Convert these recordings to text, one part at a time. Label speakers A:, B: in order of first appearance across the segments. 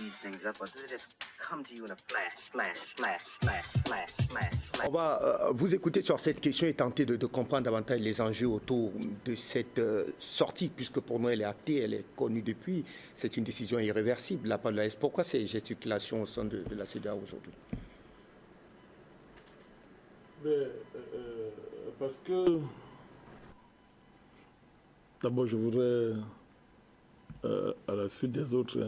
A: speed things up, or does it just come to you in a flash, flash, flash, flash, flash, flash, flash?
B: On va vous écouter sur cette question et tenter de comprendre davantage les enjeux autour de cette sortie, puisque pour nous, elle est actée, elle est connue depuis. C'est une décision irréversible de la part de l'AS. Pourquoi ces gesticulations au sein de la CEDEAO aujourd'hui?
C: Parce que, d'abord, je voudrais, à la suite des autres,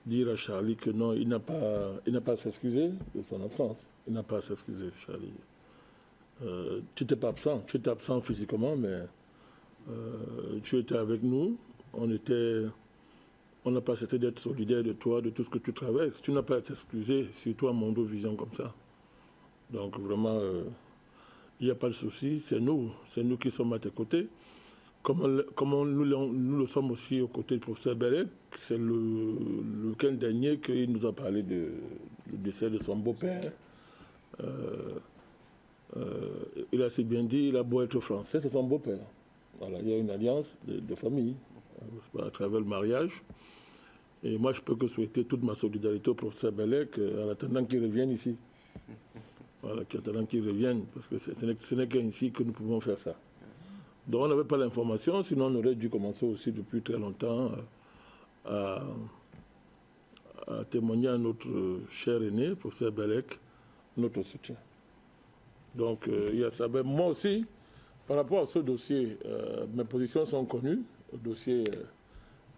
C: dire à Charlie que non, il n'a pas à s'excuser de son absence. Il n'a pas à s'excuser, Charlie. Tu n'étais pas absent, tu étais absent physiquement, mais tu étais avec nous. On n'a pas cessé d'être solidaire de toi, de tout ce que tu traverses. Tu n'as pas à t'excuser, surtout à Mondo Vision comme ça. Donc vraiment, il n'y a pas de souci, c'est nous qui sommes à tes côtés. Comme nous le sommes aussi aux côtés du professeur Bellec. C'est le week-end dernier qu'il nous a parlé du décès de son beau-père. Il a si bien dit, il a beau être français, c'est son beau-père. Voilà, il y a une alliance de famille à travers le mariage. Et moi, je peux que souhaiter toute ma solidarité au professeur Bellec en attendant qu'il revienne ici. Voilà, en attendant qu'il revienne, parce que ce n'est qu'ici que nous pouvons faire ça. Donc on n'avait pas l'information, sinon on aurait dû commencer aussi depuis très longtemps à témoigner à notre cher aîné, professeur Bellec, notre soutien. Donc il y a ça. Mais moi aussi, par rapport à ce dossier, mes positions sont connues, le dossier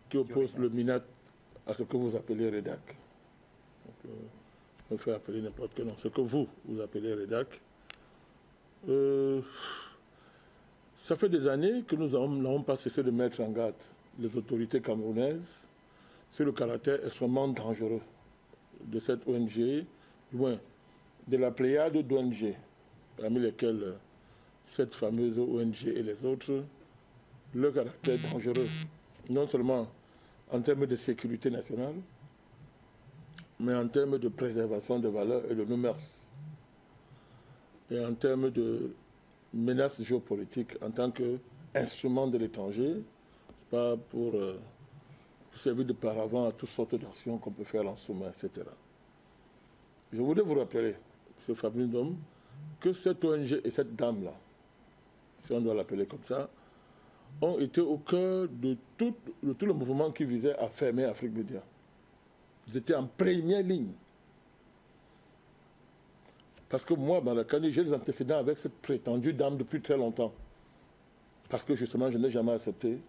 C: qui oppose le MINAT à ce que vous appelez REDAC. Donc, on peut appeler n'importe quel nom, ce que vous appelez REDAC. Ça fait des années que nous n'avons pas cessé de mettre en garde les autorités camerounaises sur le caractère extrêmement dangereux de cette ONG, du moins de la pléiade d'ONG, parmi lesquelles cette fameuse ONG et les autres, le caractère dangereux, non seulement en termes de sécurité nationale, mais en termes de préservation de valeurs et de nos mœurs, et en termes de menace géopolitique en tant qu'instrument de l'étranger, c'est pas pour servir de paravent à toutes sortes d'actions qu'on peut faire en sous-main, etc. Je voudrais vous rappeler, M. Fabrice Dom, que cette ONG et cette dame-là, si on doit l'appeler comme ça, ont été au cœur de tout le mouvement qui visait à fermer Afrique Média. Ils étaient en première ligne. Parce que moi, Barakani, j'ai des antécédents avec cette prétendue dame depuis très longtemps. Parce que justement, je n'ai jamais accepté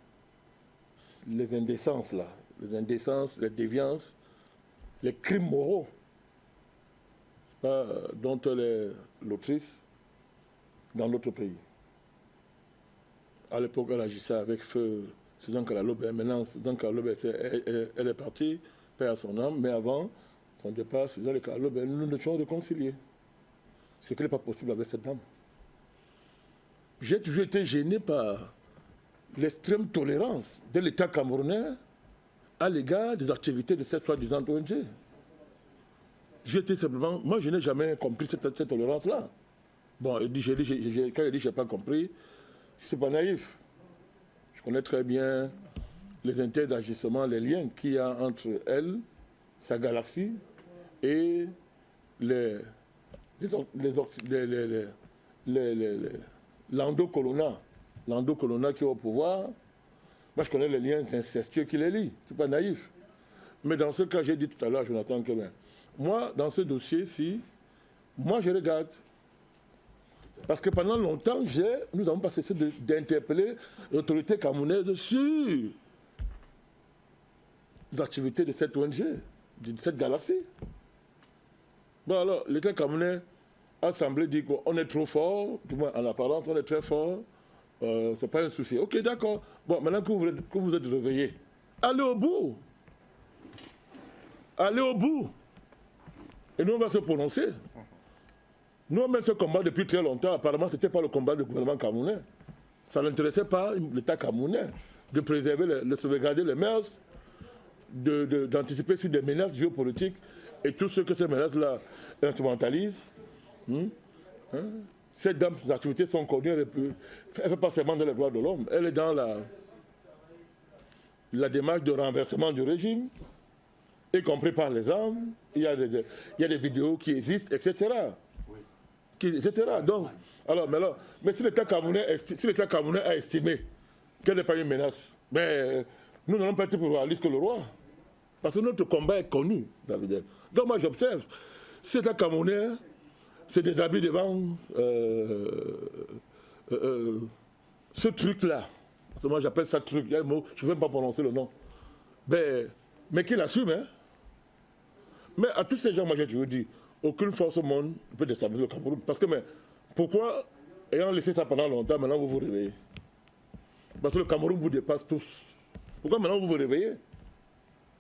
C: les indécences, là. Les indécences, les déviances, les crimes moraux dont elle est l'autrice dans notre pays. À l'époque, elle agissait avec feu Susan Kalalobe. Maintenant, Susan Kalalobe, elle est partie, paix à son âme. Mais avant son départ, Susan Kalalobe, nous nous étions réconciliés. Ce qui n'est pas possible avec cette dame. J'ai toujours été gêné par l'extrême tolérance de l'État camerounais à l'égard des activités de cette soi-disant ONG. J'étais simplement... Moi, je n'ai jamais compris cette tolérance-là. Bon, quand il dit « je n'ai pas compris », je ne suis pas naïf. Je connais très bien les interagissements, les liens qu'il y a entre elle, sa galaxie, et l'Ando-Colonna qui est au pouvoir. Moi, je connais les liens incestueux qui les lient. Je ne suis pas naïf. Mais dans ce cas, j'ai dit tout à l'heure, Jonathan Kevin, moi, dans ce dossier-ci, moi, je regarde. Parce que pendant longtemps, nous n'avons pas cessé d'interpeller l'autorité camerounaise sur les activités de cette ONG, de cette galaxie. Bon alors, l'État camerounais a semblé dire qu'on est trop fort, du moins en apparence, on est très fort, c'est pas un souci. Ok, d'accord. Bon, maintenant que vous êtes réveillés, allez au bout. Allez au bout. Et nous, on va se prononcer. Nous, on mène ce combat depuis très longtemps. Apparemment, ce n'était pas le combat du gouvernement camerounais. Ça n'intéressait pas l'État camerounais de préserver, de sauvegarder les mœurs, d'anticiper sur des menaces géopolitiques et tout ce que ces menaces-là instrumentalisent. Cette dame, ses activités sont connues, elle ne fait pas seulement dans les droits de l'homme, elle est dans la démarche de renversement du régime, y compris par les armes. Il y a des vidéos qui existent, etc. Donc, mais si l'État camerounais a estimé qu'elle n'est pas une menace, mais nous n'allons pas être pour Alice que le roi. Parce que notre combat est connu dans le délai. Donc moi j'observe, si l'État camerounais se déshabille devant ce truc-là, parce que moi j'appelle ça truc, il y a un mot, je ne vais même pas prononcer le nom, mais qu'il assume, hein. Mais à tous ces gens, moi j'ai toujours dit, aucune force au monde ne peut déstabiliser le Cameroun. Parce que, mais, pourquoi, ayant laissé ça pendant longtemps, maintenant vous vous réveillez? Parce que le Cameroun vous dépasse tous. Pourquoi maintenant vous vous réveillez?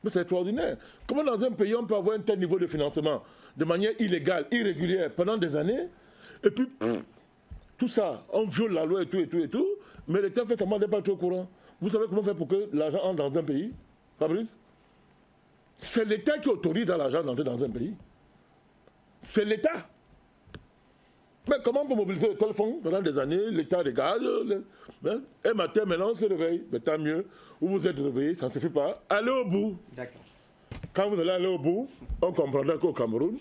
C: Mais c'est extraordinaire. Comment dans un pays on peut avoir un tel niveau de financement de manière illégale, irrégulière, pendant des années, et puis, tout ça, on viole la loi et tout, mais l'État fait seulement n'est pas trop au courant. Vous savez comment faire pour que l'argent entre dans un pays, Fabrice? C'est l'État qui autorise l'argent d'entrer dans un pays. C'est l'État. Mais comment on peut mobiliser le téléphone pendant des années? L'État regarde. Un matin, maintenant, on se réveille. Mais tant mieux. Vous vous êtes réveillé, ça ne suffit pas. Allez au bout.
B: D'accord.
C: Quand vous allez aller au bout, on comprendra qu'au Cameroun,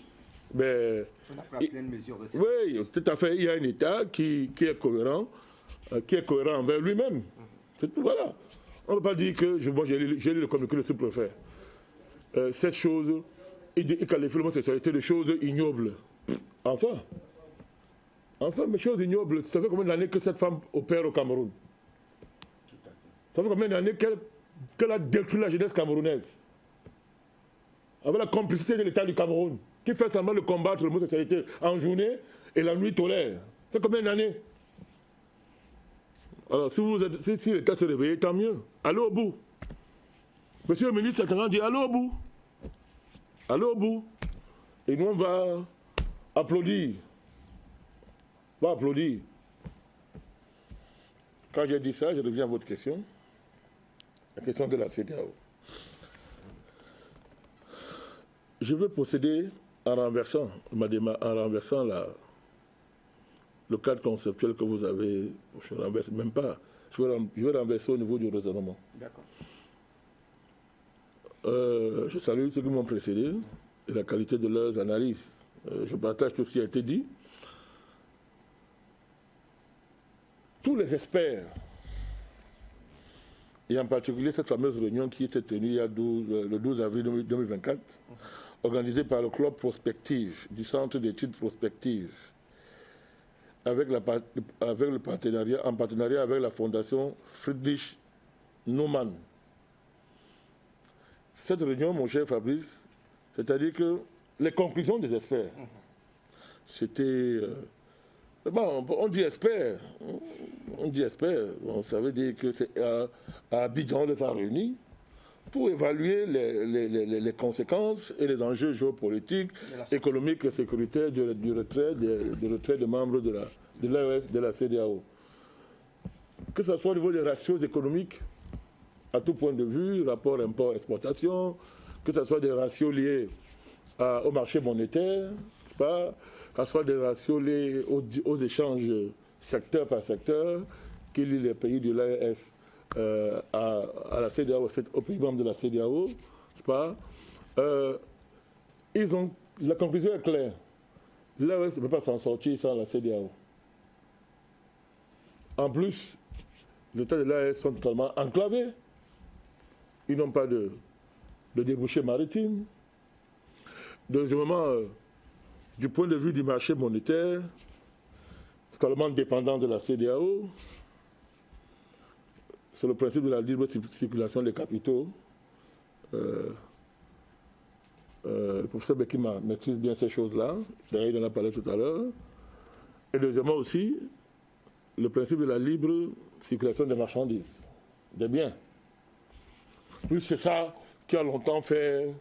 C: mais,
B: on a pris plein de mesures de cette
C: oui, tout à fait. Il y a un État qui est cohérent envers lui-même. C'est tout, voilà. On ne peut pas dire que moi j'ai lu le communiqué de sous-préfet. Cette chose, il qualifie l'homosexualité de chose ignoble. Enfin, mais chose ignoble, ça fait combien d'années que cette femme opère au Cameroun? Ça fait combien d'années qu'elle a détruit la jeunesse camerounaise? Avec la complicité de l'État du Cameroun, qui fait seulement de combattre l'homosexualité en journée et la nuit tolère. Ça fait combien d'années? Alors, si l'État se réveille, tant mieux. Allez au bout. Monsieur le ministre, certainement dit allez au bout. Allez au bout. Et nous, on va applaudir. On va applaudir. Quand j'ai dit ça, je reviens à votre question. La question de la CEDEAO. Je veux procéder en renversant le cadre conceptuel que vous avez. Je ne renverse même pas. Je veux renverser au niveau du raisonnement.
B: D'accord.
C: Je salue ceux qui m'ont précédé et la qualité de leurs analyses. Je partage tout ce qui a été dit. Tous les experts, et en particulier cette fameuse réunion qui était tenue le 12 avril 2024, organisée par le Club Prospective du Centre d'études prospectives, avec le partenariat, en partenariat avec la Fondation Friedrich Naumann. Cette réunion, mon cher Fabrice, c'est-à-dire que les conclusions des experts, c'était... on dit expert, ça veut dire que c'est à Abidjan de s'en réunir pour évaluer les conséquences et les enjeux géopolitiques, économiques et sécuritaires du retrait des membres de l'AES, de la CEDEAO. Que ce soit au niveau des ratios économiques, à tout point de vue, rapport import-exportation, que ce soit des ratios liés au marché monétaire, que ce soit des ratios liés aux échanges secteur par secteur, qui lient les pays de l'AES à la CEDEAO, aux pays membres de la CEDEAO, la conclusion est claire. L'AES ne peut pas s'en sortir sans la CEDEAO. En plus, les États de l'AES sont totalement enclavés. Ils n'ont pas de débouchés maritimes. Deuxièmement, du point de vue du marché monétaire, totalement dépendant de la CEDEAO. C'est le principe de la libre circulation des capitaux. Le professeur Bekima maîtrise bien ces choses-là. D'ailleurs, il en a parlé tout à l'heure. Et deuxièmement aussi, le principe de la libre circulation des marchandises, des biens. Oui, c'est ça qui a longtemps fait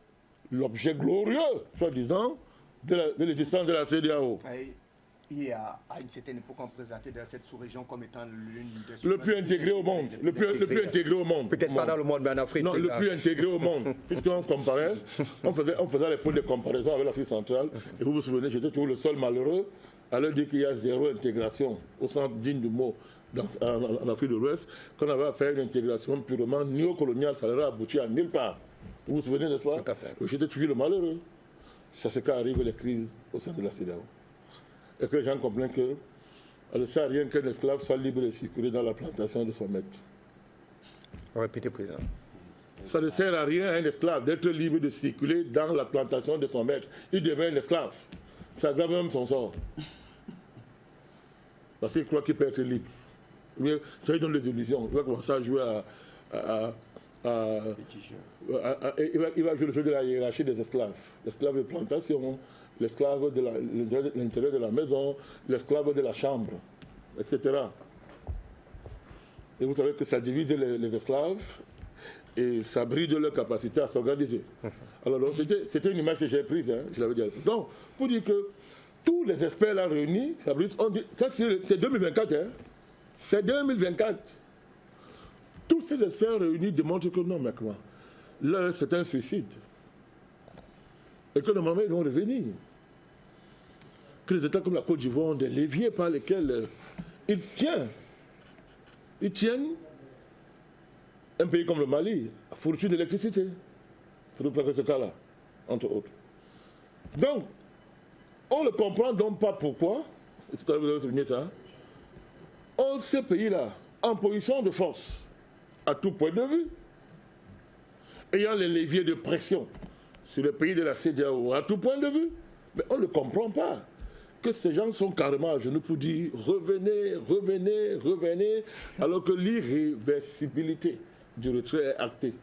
C: l'objet glorieux, soi-disant, de l'existence de la CEDEAO.
B: Et à une certaine époque, on présentait cette sous-région comme étant l'une des...
C: Le plus intégré au monde. Le plus intégré au monde.
B: Peut-être pas dans le monde, mais en Afrique.
C: Non, le plus intégré au monde. Puisqu'on comparait, on faisait les points de comparaison avec l'Afrique centrale. Et vous vous souvenez, j'étais toujours le seul malheureux à leur dire qu'il y a zéro intégration, au sens digne du mot, en Afrique de l'Ouest, qu'on avait à faire une intégration purement néocoloniale, ça n'aurait abouti à nulle part. Vous vous souvenez, n'est-ce pas?
B: Tout à fait.
C: J'étais toujours le malheureux. C'est ce qu'arrivent les crises au sein de la CEDEAO. Et que les gens comprennent que ça ne sert à rien qu'un esclave soit libre de circuler dans la plantation de son maître.
B: Répétez, président.
C: Ça ne sert à rien à un esclave d'être libre de circuler dans la plantation de son maître. Il devient un esclave. Ça aggrave même son sort. Parce qu'il croit qu'il peut être libre. Ça lui donne des illusions. Il va commencer à jouer il va jouer le jeu de la hiérarchie des esclaves. L'esclave de plantation, l'esclave de l'intérieur de la maison, l'esclave de la chambre, etc. Et vous savez que ça divise les esclaves et ça bride leur capacité à s'organiser. Alors c'était une image que j'ai prise, hein, je l'avais dit. Donc, pour dire que tous les experts là réunis, Fabrice, on dit, ça c'est 2024, hein, c'est 2024. Tous ces experts réunis démontrent que non, mais comment? Là, c'est un suicide. Et que normalement, ils vont revenir. Que les États comme la Côte d'Ivoire ont des leviers par lesquels ils tiennent un pays comme le Mali à fourniture d'électricité. Pour prendre ce cas-là, entre autres. Donc, on ne comprend donc pas pourquoi, et tout à l'heure vous avez souligné ça, ces pays-là, en position de force, à tout point de vue, ayant les leviers de pression sur les pays de la CEDEAO, à tout point de vue, mais on ne comprend pas que ces gens sont carrément à genoux pour dire revenez, revenez, revenez, alors que l'irréversibilité du retrait est actée.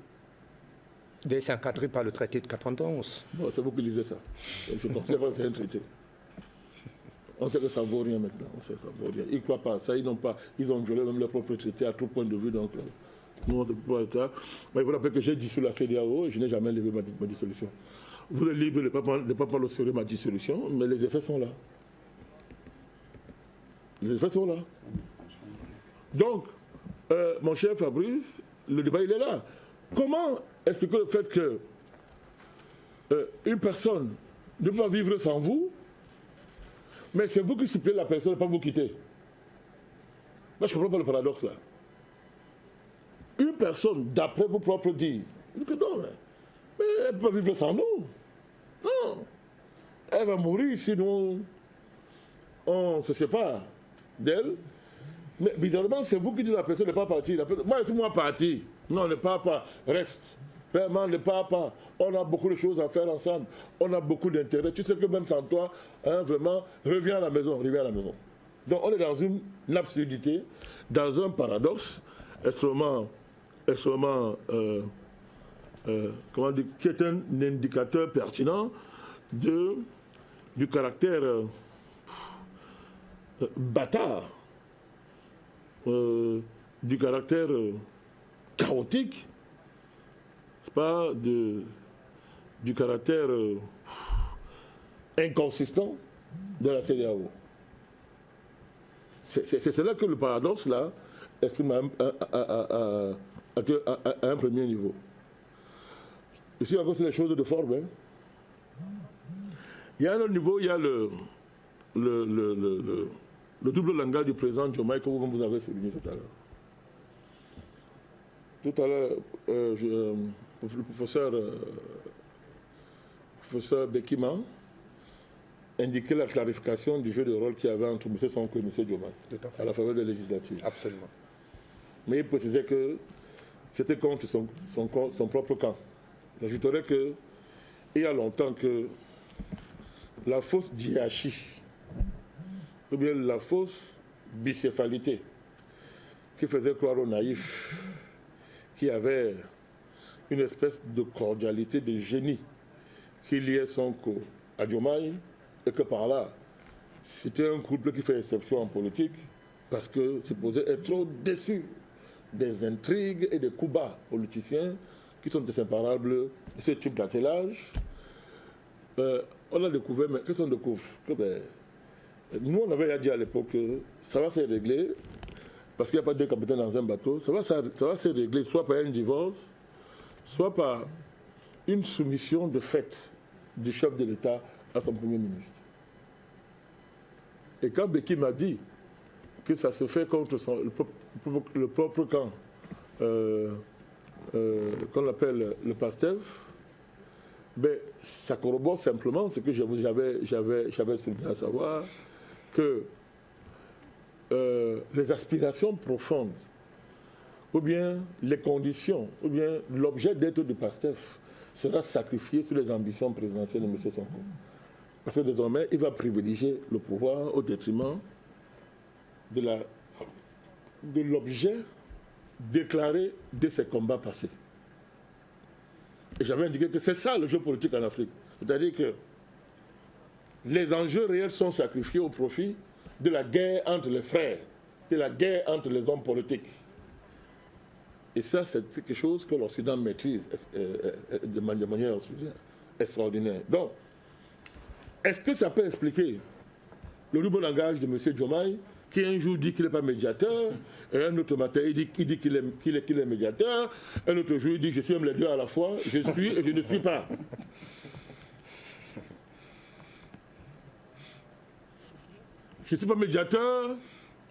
B: C'est encadré par le traité de 91.
C: Bon, c'est vous qui lisez ça. Je considère que c'est un traité. On sait que ça ne vaut rien maintenant. On sait que ça ne vaut rien. Ils ne croient pas à ça. Ils ont violé même leur propre traité à tout point de vue. Donc, nous, on ne peut pas être ça. Mais il faut rappeler que j'ai dissous la CEDEAO et je n'ai jamais levé ma dissolution. Vous êtes libre de ne pas prendre au sérieux ma dissolution, mais les effets sont là. Les effets sont là. Donc, mon cher Fabrice, le débat, il est là. Comment expliquer le fait que une personne ne peut pas vivre sans vous, mais c'est vous qui suppliez la personne, pas vous quitter? Moi, je ne comprends pas le paradoxe là. Une personne, d'après vos propres dires, dit que non, mais elle ne peut pas vivre sans nous. Non. Elle va mourir si nous, on ne se sépare d'elle. Mais bizarrement, c'est vous qui dites à la personne de ne pas partir. Moi, laissez-moi partir. Non, ne pars pas. Reste. Vraiment, ne pars pas. On a beaucoup de choses à faire ensemble. On a beaucoup d'intérêts. Tu sais que même sans toi, hein, vraiment, reviens à la maison. Reviens à la maison. Donc, on est dans une absurdité, dans un paradoxe extrêmement comment dire, qui est un indicateur pertinent du caractère bâtard, du caractère chaotique, pas du caractère inconsistant de la CEDEAO. C'est là que le paradoxe là exprime à un premier niveau. Ici encore c'est les choses de forme. Hein. Il y a un autre niveau, il y a le double langage du président Diomaye que vous avez souligné tout à l'heure. Tout à l'heure, le professeur Bekima indiquait la clarification du jeu de rôle qu'il y avait entre M. Sonko et M. Diomaye à la faveur des législatives.
B: Absolument.
C: Mais il précisait que c'était contre son propre camp. J'ajouterais qu'il y a longtemps que la fausse diachie, ou bien la fausse bicéphalité, qui faisait croire aux naïfs qu'il y avait une espèce de cordialité, de génie qui liait Sonko à Diomaye, et que par là, c'était un couple qui fait exception en politique, parce que supposé être trop déçu des intrigues et des coups bas politiciens qui sont inséparables de ce type d'attelage. On a découvert, mais qu'est-ce qu'on découvre? Nous, on avait dit à l'époque que ça va se régler, parce qu'il n'y a pas deux capitaines dans un bateau, ça va se régler soit par un divorce, soit par une soumission de fait du chef de l'État à son Premier ministre. Et quand Becky m'a dit, que ça se fait contre le propre camp, qu'on appelle le PASTEF, ben, ça corrobore simplement ce que j'avais souligné, à savoir que les aspirations profondes, ou bien les conditions, ou bien l'objet d'être du PASTEF sera sacrifié sur les ambitions présidentielles de M. Sonko. Parce que désormais, il va privilégier le pouvoir au détriment de l'objet déclaré de ses combats passés. Et j'avais indiqué que c'est ça le jeu politique en Afrique. C'est-à-dire que les enjeux réels sont sacrifiés au profit de la guerre entre les frères, de la guerre entre les hommes politiques. Et ça, c'est quelque chose que l'Occident maîtrise de manière extraordinaire. Donc, est-ce que ça peut expliquer le nouveau langage de M. Diomaye, qui un jour dit qu'il n'est pas médiateur, et un autre matin il dit qu'il est médiateur, un autre jour il dit je suis même les deux à la fois, je suis et je ne suis pas. Je ne suis pas médiateur.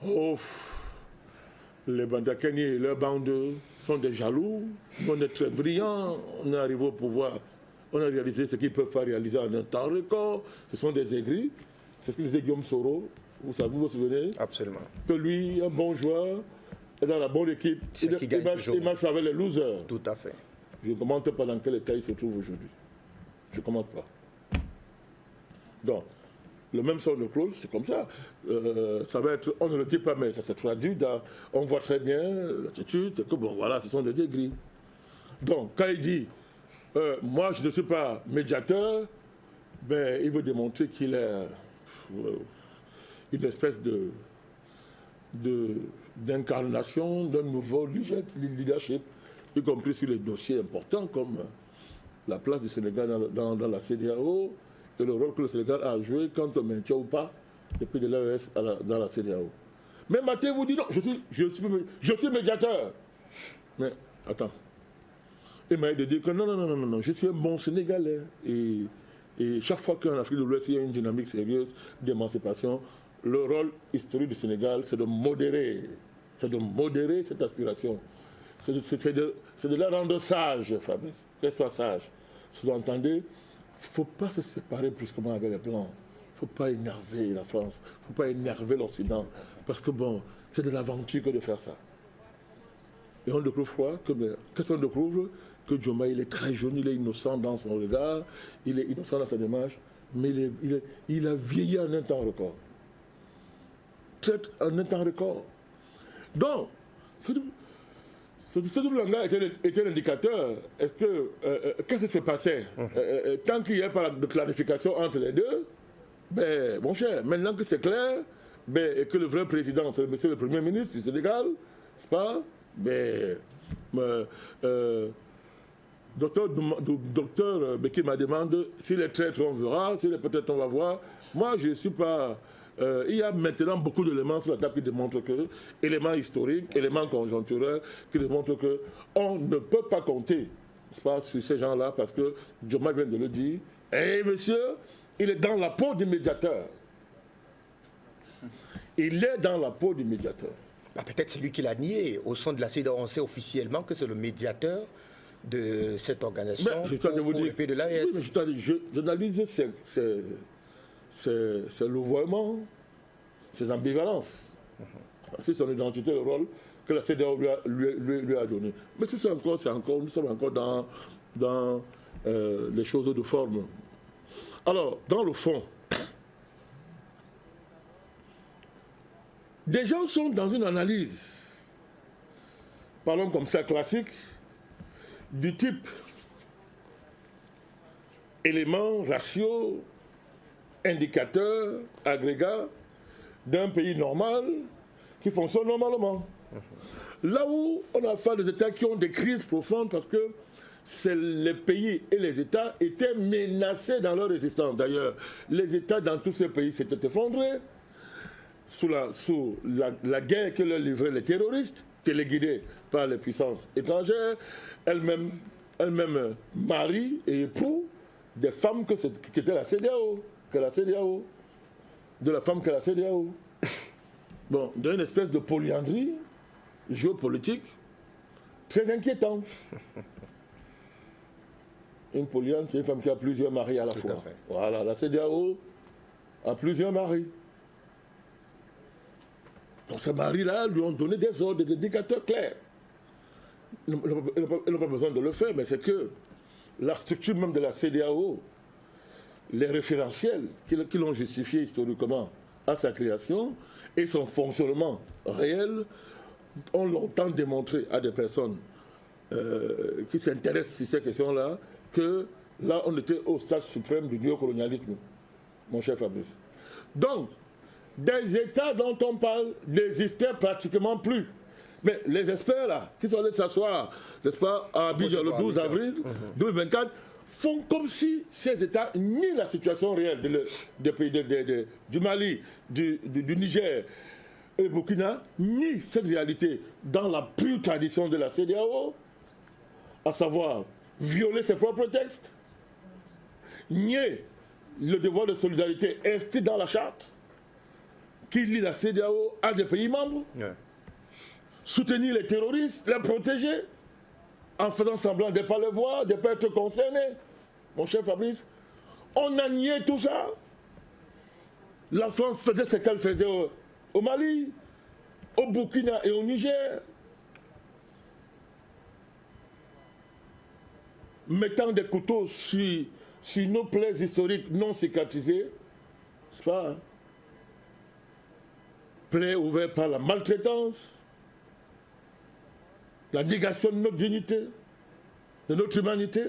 C: Oh, les Bandakani et leurs bandes sont des jaloux. On est très brillants, on est arrivé au pouvoir, on a réalisé ce qu'ils peuvent faire réaliser en un temps record. Ce sont des aigris. C'est ce que disait Guillaume Soro. Vous vous souvenez?
B: Absolument.
C: Que lui, un bon joueur, est dans la bonne équipe. Il marche avec les losers.
B: Tout à fait.
C: Je ne commente pas dans quel état il se trouve aujourd'hui. Je ne commente pas. Donc, le même sort de clause, c'est comme ça. Ça va être, on ne le dit pas, mais ça se traduit dans, on voit très bien l'attitude, que bon, voilà, ce sont des aigris. Donc, quand il dit, moi, je ne suis pas médiateur, ben, il veut démontrer qu'il est une espèce d'incarnation d'un nouveau leadership, y compris sur les dossiers importants comme la place du Sénégal dans la CEDEAO et le rôle que le Sénégal a joué quand on maintient ou pas les pays de l'AES dans la CEDEAO. Mais Maté vous dit non, je suis médiateur. Mais attends, il m'a dit que non, je suis un bon Sénégalais. Et chaque fois qu'en Afrique de l'Ouest, il y a une dynamique sérieuse d'émancipation, le rôle historique du Sénégal, c'est de modérer cette aspiration. C'est de la rendre sage, Fabrice, qu'elle soit sage. Sous-entendez, il ne faut pas se séparer brusquement avec les Blancs. Il ne faut pas énerver la France, il ne faut pas énerver l'Occident. Parce que bon, c'est de l'aventure que de faire ça. Et on découvre qu'est-ce qu'on découvre? Que Diomaye, il est très jeune, il est innocent dans son regard, il est innocent dans sa démarche, mais il a vieilli en un temps record. En un temps record. Donc, ce double langage était l'indicateur. Est-ce que, qu'est-ce qui se passait? Tant qu'il n'y a pas de clarification entre les deux, ben, mon cher, maintenant que c'est clair, ben, et que le vrai président, c'est monsieur le Premier ministre du Sénégal, n'est-ce pas? Ben, docteur Beki m'a demandé si les traîtres on verra, si les peut-être on va voir. Moi, je ne suis pas... il y a maintenant beaucoup d'éléments sur la table qui démontrent que, éléments historiques, éléments conjoncturels, qui démontrent qu'on ne peut pas compter, n'est-ce pas, sur ces gens-là, parce que Diomaye vient de le dire. Et monsieur, il est dans la peau du médiateur. Il est dans la peau du médiateur.
B: Bah, peut-être c'est lui qui l'a nié. Au sein de la CEDEAO, on sait officiellement que c'est le médiateur de cette organisation pour les pays de l'AES.
C: Oui, mais j'analyse c'est louvoiement, ses ambivalences. C'est son identité, le rôle que la CEDEAO lui a donné. Mais tout ça encore, nous sommes encore dans les choses de forme. Alors, dans le fond, des gens sont dans une analyse, parlons comme ça, classique, du type éléments, ratios, indicateurs, agrégats d'un pays normal qui fonctionne normalement. Là où on a fait des États qui ont des crises profondes parce que les pays et les États étaient menacés dans leur existence. D'ailleurs, les États dans tous ces pays s'étaient effondrés sous la guerre que leur livraient les terroristes, téléguidés par les puissances étrangères, elles-mêmes marient et époux des femmes qui étaient la CEDEAO, de la femme que la CEDEAO. Bon, dans une espèce de polyandrie géopolitique très inquiétante. Une polyandre, c'est une femme qui a plusieurs maris à la fois. Voilà, la CEDEAO a plusieurs maris. Donc ces maris-là lui ont donné des ordres, des indicateurs clairs. Ils n'ont pas besoin de le faire, mais c'est que la structure même de la CEDEAO, les référentiels qui l'ont justifié historiquement à sa création et son fonctionnement réel ont longtemps démontré à des personnes qui s'intéressent sur ces questions-là que là, on était au stade suprême du néocolonialisme, mon cher Fabrice. Donc, des États dont on parle n'existaient pratiquement plus. Mais les experts, là, qui sont allés s'asseoir, n'est-ce pas, à Abidjan le 12 avril 2024, font comme si ces États nient la situation réelle des pays du Mali, du Niger et du Burkina, nient cette réalité dans la pure tradition de la CEDEAO, à savoir violer ses propres textes, nier le devoir de solidarité inscrit dans la charte, qui lie la CEDEAO à des pays membres, soutenir les terroristes, les protéger, en faisant semblant de ne pas le voir, de ne pas être concerné. Mon cher Fabrice, on a nié tout ça. La France faisait ce qu'elle faisait au Mali, au Burkina et au Niger, mettant des couteaux sur nos plaies historiques non cicatrisées, c'est pas, plaies ouvertes par la maltraitance, la négation de notre dignité, de notre humanité.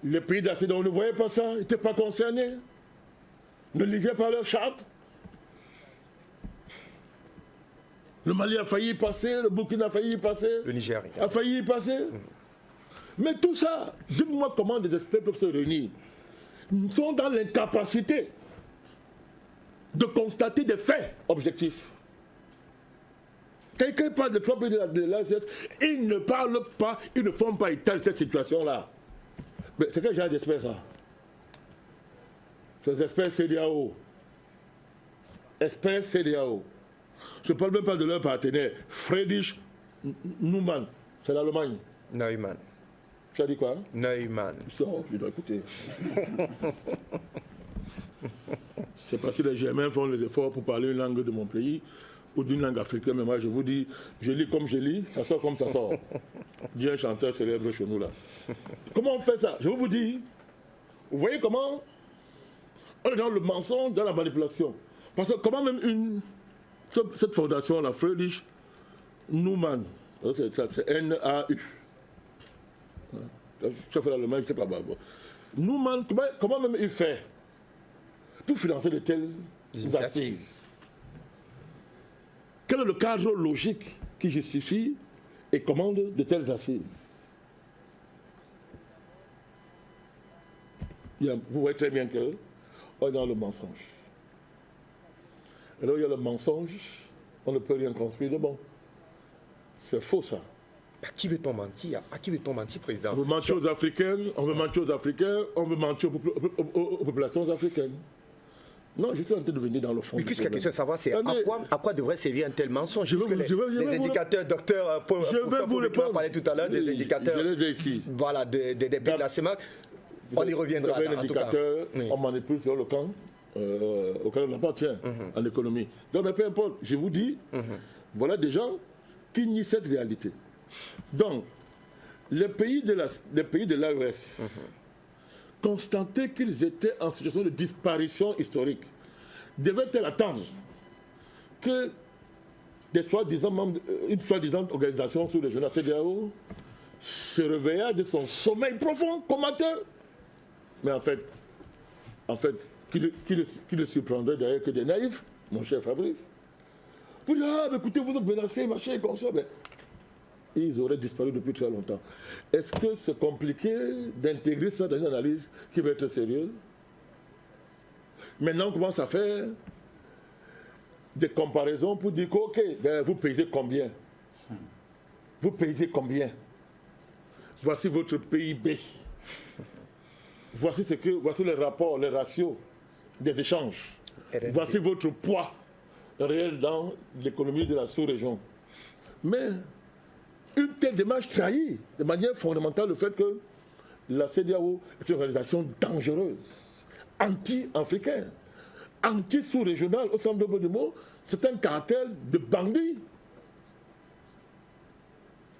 C: Les pays d'Occident ne voyaient pas ça, n'étaient pas concernés, ne lisaient pas leur charte. Le Mali a failli y passer, le Burkina a failli y passer,
B: le Niger
C: a failli y passer. Mais tout ça, dites-moi comment des experts peuvent se réunir. Ils sont dans l'incapacité de constater des faits objectifs. Quelqu'un parle de trois pays de l'ACS, ils ne parlent pas, ils ne font pas état de cette situation-là. Mais c'est quel genre d'experts ça? Ces experts CEDEAO. Experts CEDEAO. Je ne parle même pas de leur partenaire, Friedrich Naumann, c'est l'Allemagne.
B: Neumann.
C: Tu as dit quoi?
B: Neumann.
C: Oh, je dois écouter. C'est parce que les Germains font les efforts pour parler une langue de mon pays ou d'une langue africaine, mais moi je vous dis, je lis comme je lis, ça sort comme ça sort. Dit un chanteur célèbre chez nous là. Comment on fait ça? Je vous dis, vous voyez comment on est dans le mensonge, dans la manipulation. Parce que comment même cette fondation, la Friedrich Naumann, c'est N-A-U. Tu as fait l'allemand, je ne sais pas. Naumann, comment même il fait pour financer de telles assises? Quel est le cadre logique qui justifie et commande de telles assises? Vous voyez très bien qu'on est dans le mensonge. Et là où il y a le mensonge, on ne peut rien construire de bon. C'est faux ça.
B: À qui veut-on mentir? À qui veut-on mentir, président?
C: On veut mentir aux Africains, on veut mentir aux Africains, on veut mentir aux populations africaines. Non, je suis en train de venir dans le fond.
B: Mais puisque la question de savoir, c'est à quoi devrait servir un tel mensonge? Les indicateurs, docteur,
C: vous
B: en parler tout à l'heure, des indicateurs.
C: Je les ai ici.
B: Voilà, des pays de la CEMAC. On y reviendra.
C: Vous avez un indicateur, on manipule sur le camp auquel on appartient en économie. Donc, mais peu importe, je vous dis, voilà des gens qui nient cette réalité. Donc, les pays de l'AES constataient qu'ils étaient en situation de disparition historique. Devaient-elles attendre que une soi-disant organisation sous le journal CEDEAO se réveilla de son sommeil profond comme amateur? Mais en fait, qui le surprendrait d'ailleurs que des naïfs, mon cher Fabrice? Vous dites, ah, mais écoutez, vous êtes menacés, machin, comme ça. Mais ils auraient disparu depuis très longtemps. Est-ce que c'est compliqué d'intégrer ça dans une analyse qui va être sérieuse? Maintenant, on commence à faire des comparaisons pour dire que, ok, ben, vous payez combien? Vous payez combien? Voici votre PIB. Voici les rapports, les ratios des échanges. Voici votre poids réel dans l'économie de la sous-région. Mais une telle démarche trahit de manière fondamentale le fait que la CEDEAO est une organisation dangereuse, anti-africaine, anti-sous-régionale, au sens de mots. C'est un cartel de bandits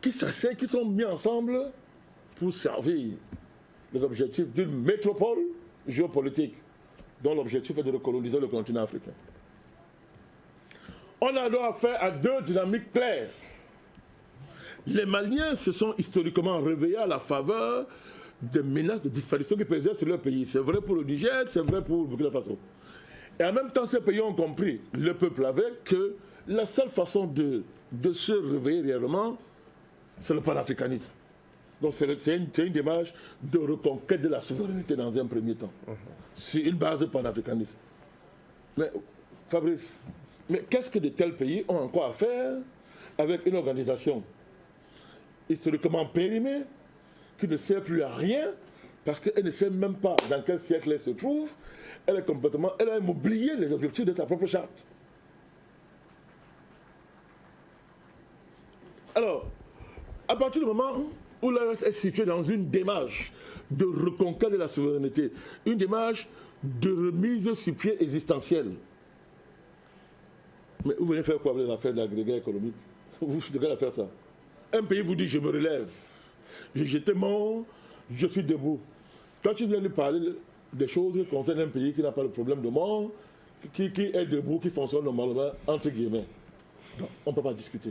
C: qui s'asseyent, qui sont mis ensemble pour servir les objectifs d'une métropole géopolitique dont l'objectif est de recoloniser le continent africain. On a donc affaire à deux dynamiques claires. Les Maliens se sont historiquement réveillés à la faveur des menaces de disparition qui pesaient sur leur pays. C'est vrai pour le Niger, c'est vrai pour le Burkina Faso. Et en même temps, ces pays ont compris, le peuple avec, que la seule façon de se réveiller réellement, c'est le panafricanisme. Donc c'est une démarche de reconquête de la souveraineté dans un premier temps. C'est une base de panafricanisme. Mais Fabrice, mais qu'est-ce que de tels pays ont encore à faire avec une organisation historiquement périmée, qui ne sert plus à rien, parce qu'elle ne sait même pas dans quel siècle elle se trouve, elle a oublié les objectifs de sa propre charte. Alors, à partir du moment où l'AES est située dans une démarche de reconquête de la souveraineté, une démarche de remise sur pied existentielle, mais vous venez faire quoi avec les affaires d'agrégat économique? Vous allez faire ça. Un pays vous dit je me relève, j'étais mort, je suis debout. Quand tu viens lui parler des choses qui concernent un pays qui n'a pas de problème de mort, qui est debout, qui fonctionne normalement, entre guillemets, donc, on ne peut pas discuter.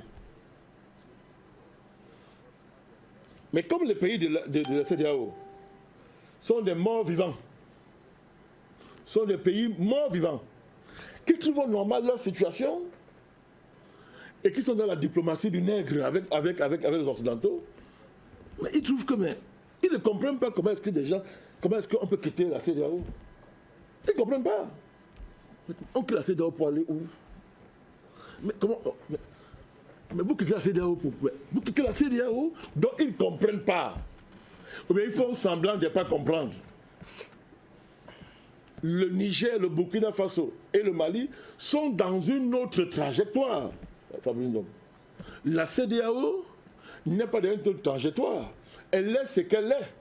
C: Mais comme les pays de la CEDEAO sont des morts vivants, sont des pays morts vivants, qui trouvent normal leur situation et qui sont dans la diplomatie du nègre avec les Occidentaux, mais ils trouvent que, mais ils ne comprennent pas comment est-ce qu'on peut quitter la CEDEAO. Ils ne comprennent pas. On quitte la CEDEAO pour aller où? Mais comment? Mais vous quittez la CEDEAO pour... Vous quittez la CEDEAO, donc ils ne comprennent pas. Ou bien ils font semblant de ne pas comprendre. Le Niger, le Burkina Faso et le Mali sont dans une autre trajectoire. La CEDEAO n'est pas dans une autre trajectoire. Elle est ce qu'elle est.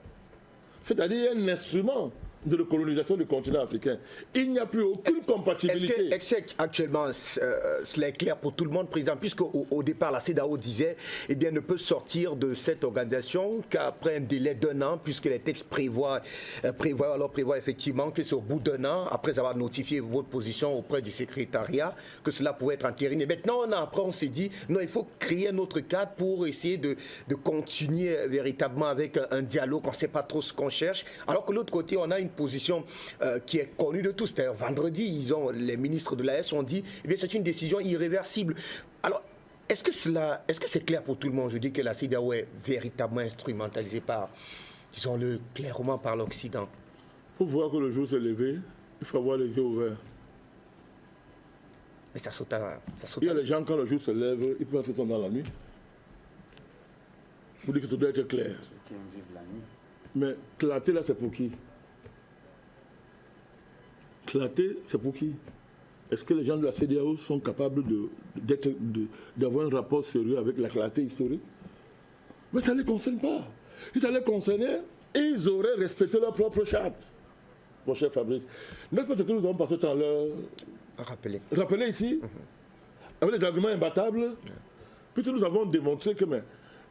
C: C'est-à-dire un instrument de la colonisation du continent africain. Il n'y a plus aucune compatibilité.
B: Est-ce qu'actuellement, cela est clair pour tout le monde, Président, puisque au départ, la CEDEAO disait, eh bien, ne peut sortir de cette organisation qu'après un délai d'1 an, puisque les textes prévoient effectivement que c'est au bout d'1 an, après avoir notifié votre position auprès du secrétariat, que cela pouvait être entériné. Maintenant, après, on s'est dit, non, il faut créer un autre cadre pour essayer de continuer véritablement avec un dialogue. On ne sait pas trop ce qu'on cherche. Alors que de l'autre côté, on a une position qui est connue de tous. D'ailleurs, vendredi, les ministres de l'AES ont dit eh bien, c'est une décision irréversible. Alors, est-ce que c'est clair pour tout le monde? Je dis que la CEDEAO est véritablement instrumentalisée par, disons-le clairement, par l'Occident.
C: Pour voir que le jour s'est levé, il faut avoir les yeux ouverts.
B: Mais ça saute à...
C: Il y a les gens, quand le jour se lève, ils pensent qu'ils sont dans la nuit. Je vous dis que ça doit être clair.
D: Ceux qui aiment vivre la nuit.
C: Mais clarté, là, c'est pour qui? Clarté, c'est pour qui? Est-ce que les gens de la CEDEAO sont capables d'avoir un rapport sérieux avec la clarté historique? Mais ça ne les concerne pas. Si ça les concernait, ils auraient respecté leur propre charte. Mon cher Fabrice, n'est-ce pas ce que nous avons passé temps leur rappeler ici, avec des arguments imbattables, puisque nous avons démontré que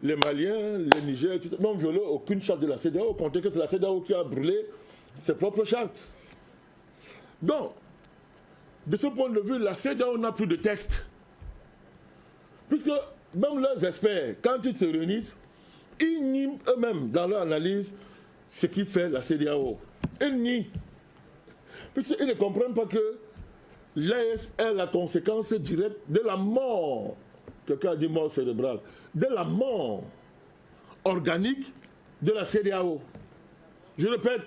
C: les Maliens, les Nigériens, n'ont violé aucune charte de la CEDEAO, au contraire que c'est la CEDEAO qui a brûlé ses propres chartes. Donc, de ce point de vue, la CEDEAO n'a plus de texte. Puisque même leurs experts, quand ils se réunissent, ils nient eux-mêmes dans leur analyse ce qui fait la CEDEAO. Ils nient. Puisqu'ils ne comprennent pas que l'AES est la conséquence directe de la mort, quelqu'un a dit mort cérébrale, de la mort organique de la CEDEAO. Je répète,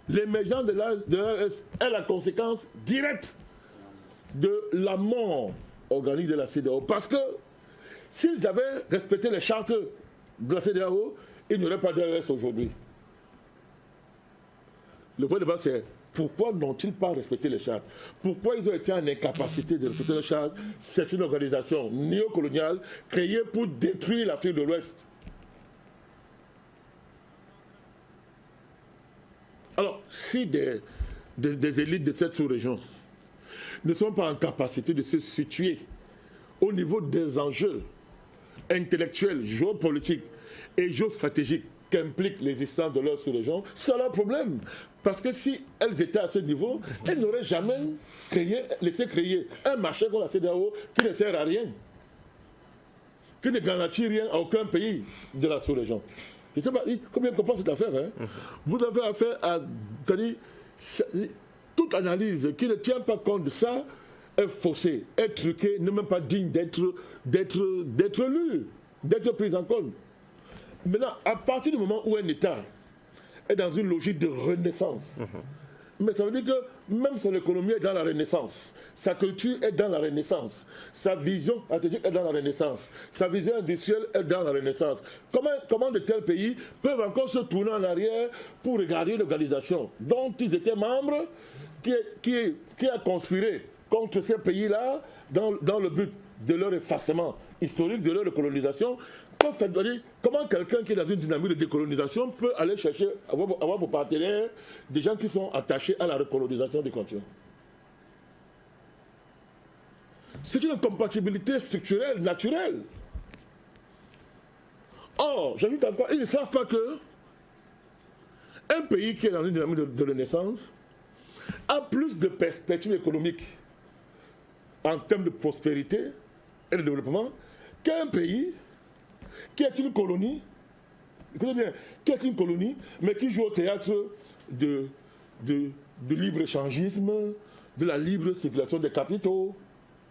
C: l'émergence de l'AES est la conséquence directe de la mort organique de la CEDEAO. Parce que s'ils avaient respecté les chartes de la CEDEAO, il n'y aurait pas d'AES aujourd'hui. Le point de base, c'est Pourquoi n'ont-ils pas respecté les chartes? Pourquoi ils ont été en incapacité de respecter les chartes? C'est une organisation néocoloniale créée pour détruire l'Afrique de l'Ouest. Alors, si des élites de cette sous-région ne sont pas en capacité de se situer au niveau des enjeux intellectuels, géopolitiques et géostratégiques qu'implique l'existence de leur sous-région, c'est leur problème. Parce que si elles étaient à ce niveau, elles n'auraient jamais laissé créer un marché comme la CEDEAO qui ne sert à rien, qui ne garantit rien à aucun pays de la sous-région. Je ne sais pas combien comprend cette affaire. Hein? Vous avez affaire à... toute analyse qui ne tient pas compte de ça est faussée, est truquée, n'est même pas digne d'être lue, d'être prise en compte. Maintenant, à partir du moment où un État est dans une logique de renaissance, mais ça veut dire que même son économie est dans la renaissance, sa culture est dans la renaissance, sa vision stratégique est dans la renaissance, sa vision industrielle est dans la renaissance. Comment de tels pays peuvent encore se tourner en arrière pour regarder l'organisation dont ils étaient membres, qui a conspiré contre ces pays-là dans le but de leur effacement historique, de leur colonisation? Comment quelqu'un qui est dans une dynamique de décolonisation peut aller chercher, avoir pour partenaires des gens qui sont attachés à la recolonisation du continent? C'est une incompatibilité structurelle, naturelle. Or, j'ajoute encore, ils ne savent pas que un pays qui est dans une dynamique de renaissance a plus de perspectives économiques en termes de prospérité et de développement qu'un pays qui est une colonie, écoutez bien, qui est une colonie, mais qui joue au théâtre de libre-échangisme, de la libre circulation des capitaux.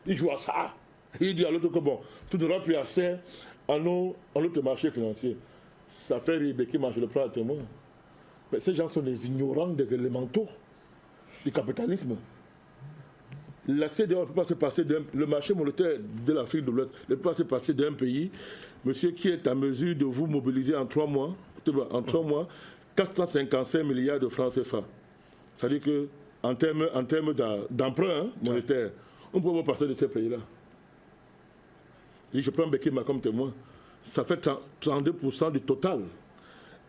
C: Il joue à ça. Il dit à l'autre que bon, tu n'auras plus accès à notre marché financier. Ça fait rire Bekima, je le prends à témoin. Mais ces gens sont des ignorants, des élémentaux du capitalisme. La CEDEAO ne peut pas se passer le marché monétaire de l'Afrique de l'Ouest ne peut pas se passer d'un pays, monsieur, qui est en mesure de vous mobiliser en 3 mois, 455 milliards de francs CFA. C'est-à-dire qu'en termes d'emprunt monétaire, on ne peut pas passer de ces pays-là. Et je prends Bekima comme témoin. Ça fait 32% du total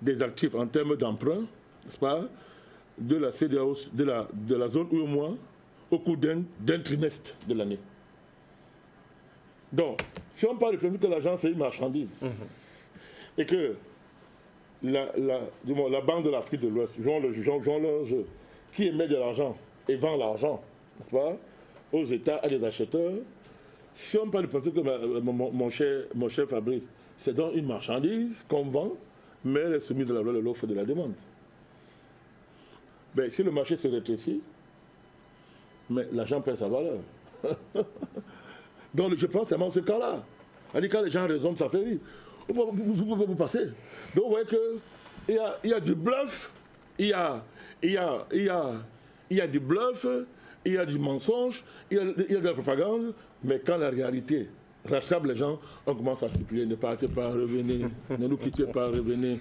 C: des actifs en termes d'emprunt, n'est-ce pas, de la CEDEAO, de la zone UEMOA, au cours d'un trimestre de l'année. Donc, si on parle du principe que l'argent c'est une marchandise, et que la Banque de l'Afrique de l'Ouest joue leur jeu, qui émet de l'argent et vend l'argent, n'est-ce pas, aux États, à des acheteurs, si on parle du principe que mon cher Fabrice, c'est donc une marchandise qu'on vend, mais elle est soumise à la loi de l'offre et de la demande. Ben, si le marché se rétrécit, mais l'argent perd sa valeur. Donc je pense seulement ce cas-là. Quand les gens raisonnent, ça fait rire. Vous passez. Donc vous voyez qu'il y a du bluff, il y a du bluff, il y a du mensonge, il y a de la propagande, mais quand la réalité rattrape les gens, on commence à supplier, ne partez pas, revenez, ne nous quittez pas, revenez.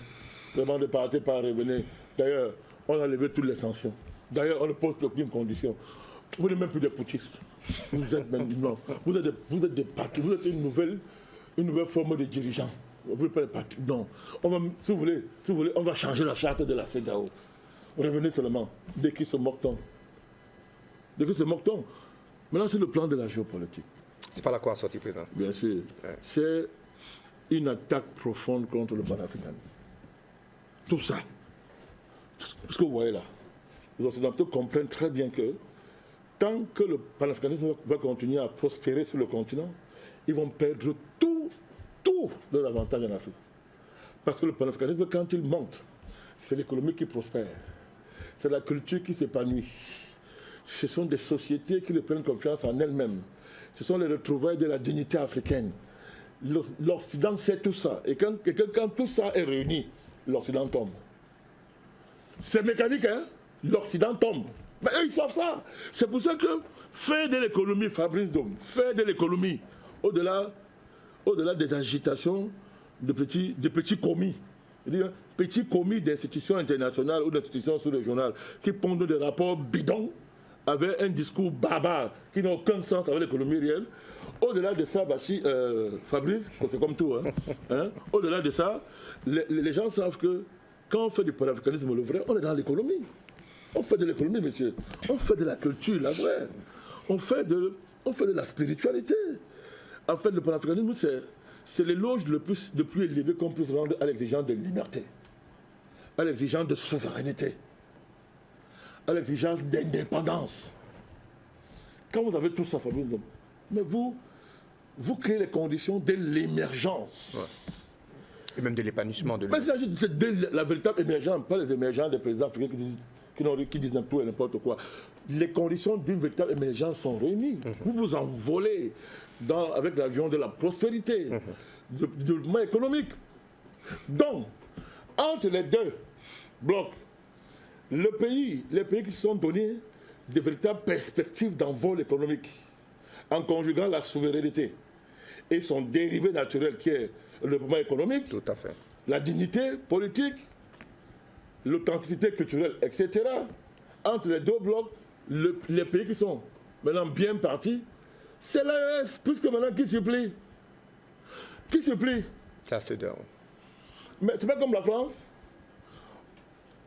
C: Vraiment, ne partez pas, revenez. D'ailleurs, on a levé toutes les sanctions. D'ailleurs, on ne pose plus aucune condition. Vous n'êtes même plus des putschistes. Vous êtes même non. Vous êtes des partis. Vous êtes une nouvelle forme de dirigeants. Vous n'êtes pas des partis. Non. Si vous voulez, on va changer la charte de la CEDEAO. Revenez seulement. Dès qu'ils se moquent-on. Maintenant, c'est le plan de la géopolitique.
B: C'est pas là qu'on a sorti, président.
C: Bien sûr. Ouais. C'est une attaque profonde contre le panafricanisme. Tout ça. Ce que vous voyez là. Les Occidentaux comprennent très bien que tant que le panafricanisme va continuer à prospérer sur le continent, ils vont perdre tout leur avantage en Afrique. Parce que le panafricanisme, quand il monte, c'est l'économie qui prospère. C'est la culture qui s'épanouit. Ce sont des sociétés qui prennent confiance en elles-mêmes. Ce sont les retrouvailles de la dignité africaine. L'Occident sait tout ça. Et quand tout ça est réuni, l'Occident tombe. C'est mécanique, hein? L'Occident tombe. Mais eux, ils savent ça. C'est pour ça que faire de l'économie, Fabrice Dôme, faire de l'économie, au-delà des agitations de petits commis. petits commis d'institutions internationales ou d'institutions sous-régionales qui pondent des rapports bidons avec un discours barbare qui n'a aucun sens avec l'économie réelle. Au-delà de ça, Fabrice, c'est comme tout, au-delà de ça, les gens savent que quand on fait du panafricanisme le vrai, on est dans l'économie. On fait de l'économie, monsieur. On fait de la culture, la vraie. On fait de la spiritualité. En fait, le panafricanisme, c'est l'éloge le plus élevé qu'on puisse rendre à l'exigence de liberté, à l'exigence de souveraineté, à l'exigence d'indépendance. Quand vous avez tout ça, Fabrice, mais vous créez les conditions de l'émergence.
B: Ouais. Et même de l'épanouissement de
C: l'homme. C'est de la véritable émergence, pas les émergents des présidents africains qui disent tout et n'importe quoi. Les conditions d'une véritable émergence sont réunies. Vous vous envolez avec l'avion de la prospérité, du développement économique. Donc, entre les deux blocs, les pays qui se sont donnés de véritables perspectives d'envol économique, en conjuguant la souveraineté et son dérivé naturel qui est le développement économique,
B: tout à fait,
C: la dignité politique, l'authenticité culturelle, etc. Entre les deux blocs, les pays qui sont maintenant bien partis, c'est l'AES, puisque maintenant qui se plie. Qui se plie?
B: Ça, c'est dingue.
C: Mais c'est pas comme la France.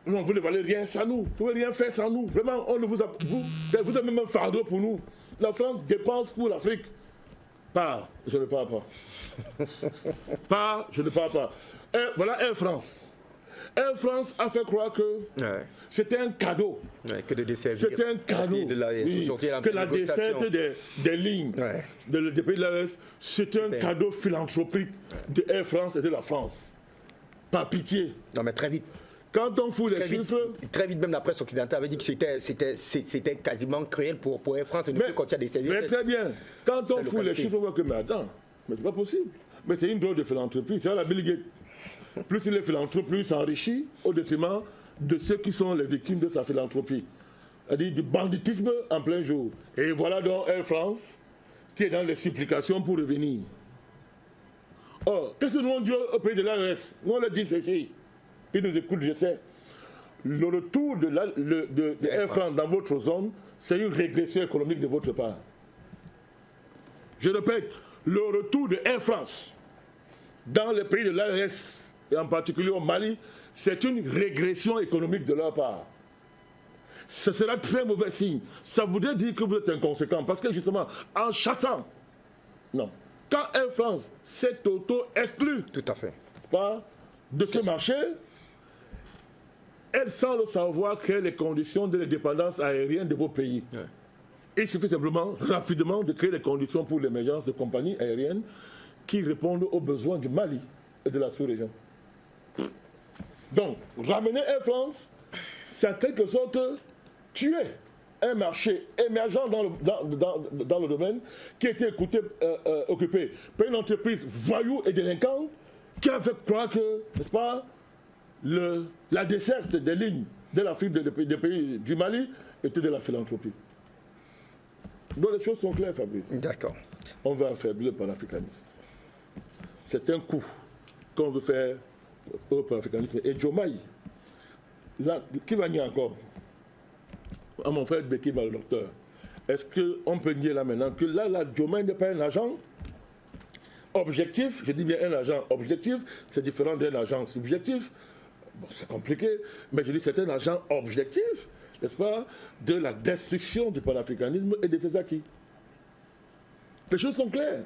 C: Non, vous ne valez rien sans nous. Vous ne pouvez rien faire sans nous. Vraiment, vous avez même un fardeau pour nous. La France dépense pour l'Afrique. Je ne parle pas. Je ne parle pas. Voilà Air France. Air France a fait croire que c'était un cadeau.
B: Que de desservir.
C: C'était un cadeau. Que la desserte des lignes des pays de l'AES, c'était un cadeau philanthropique de Air France et de la France. Par pitié.
B: Non, mais très vite.
C: Quand on fout les chiffres...
B: Très vite, même la presse occidentale avait dit que c'était quasiment cruel pour Air France.
C: Mais très bien. Quand on fout les chiffres, on voit que, mais attends, mais c'est pas possible. Mais c'est une drôle de philanthropie. C'est la Bill Gates. Plus il est philanthrope, plus il s'enrichit au détriment de ceux qui sont les victimes de sa philanthropie. C'est-à-dire du banditisme en plein jour. Et voilà donc Air France qui est dans les supplications pour revenir. Or, qu'est-ce que nous on dit au pays de l'AES? Nous on le dit ceci. Ils nous écoutent, je sais. Le retour de Air France dans votre zone, c'est une régression économique de votre part. Je répète, le retour de Air France dans les pays de l'AES, et en particulier au Mali, c'est une régression économique de leur part. Ce sera très mauvais signe. Ça voudrait dire que vous êtes inconséquent, parce que justement, en chassant, non, quand Air France s'est auto-exclue,
B: tout à fait,
C: de ce marché, elle, sans le savoir, crée les conditions de l'indépendance aérienne de vos pays. Ouais. Il suffit simplement, rapidement, de créer les conditions pour l'émergence de compagnies aériennes qui répondent aux besoins du Mali et de la sous-région. Donc, ramener Air France, c'est en quelque sorte tuer un marché émergent dans le domaine qui était occupé par une entreprise voyou et délinquante qui a fait croire que, n'est-ce pas, la desserte des lignes de l'Afrique, des pays du Mali, était de la philanthropie. Donc les choses sont claires, Fabrice.
B: D'accord.
C: On va affaiblir le panafricanisme. C'est un coup qu'on veut faire au panafricanisme. Et Diomaye, là, qui va nier encore? À mon frère Beki, le docteur. Est-ce qu'on peut nier là maintenant que là, Diomaye n'est pas un agent objectif? Je dis bien un agent objectif, c'est différent d'un agent subjectif. Bon, c'est compliqué, mais je dis c'est un agent objectif, n'est-ce pas, de la destruction du panafricanisme et de ses acquis. Les choses sont claires.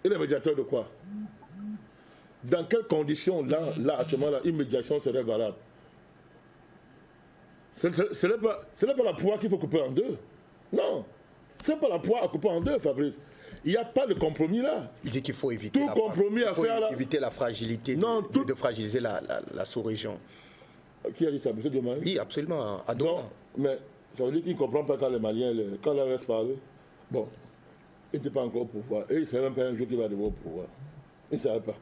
C: Il est médiateur de quoi? Dans quelles conditions, là actuellement, une médiation serait valable? Ce n'est pas la poire qu'il faut couper en deux. Non, ce n'est pas la poire à couper en deux, Fabrice. Il n'y a pas de compromis là.
B: Il dit qu'il faut éviter éviter la fragilité, de fragiliser la sous-région.
C: Qui a dit ça, M. Diomaye?
B: Oui, absolument, à Doha.
C: Non, mais ça veut dire qu'il ne comprend pas quand les Maliens, quand la RS parle. Bon, il n'était pas encore au pouvoir. Et il ne savait même pas un jour qu'il va arriver au pouvoir. Il ne savait pas.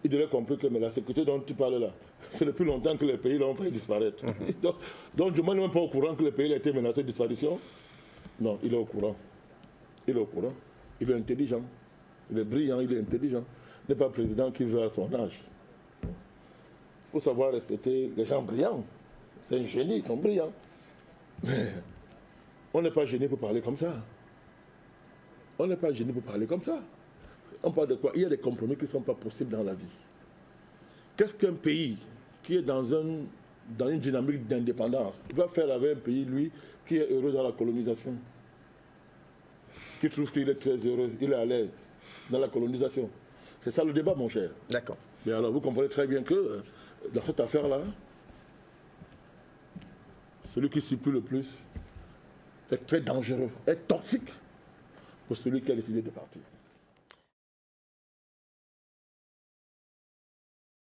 C: Il devait comprendre que mais la sécurité dont tu parles là, c'est depuis longtemps que les pays l'ont fait disparaître. Donc Diomaye n'est même pas au courant que les pays ont été menacés de disparition. Non, il est au courant. Il est au courant. Il est intelligent. Il est brillant, il est intelligent. Il n'est pas président qui veut à son âge. faut savoir respecter les gens brillants. C'est un génie, ils sont brillants. Mais on n'est pas gêné pour parler comme ça. On n'est pas gêné pour parler comme ça. On parle de quoi? Il y a des compromis qui ne sont pas possibles dans la vie. Qu'est-ce qu'un pays qui est dans une dynamique d'indépendance va faire avec un pays, lui, qui est heureux dans la colonisation? Qui trouve qu'il est très heureux, il est à l'aise dans la colonisation? C'est ça le débat, mon cher.
B: D'accord.
C: Mais alors, vous comprenez très bien que dans cette affaire-là, celui qui supplie le plus est très dangereux, est toxique pour celui qui a décidé de partir.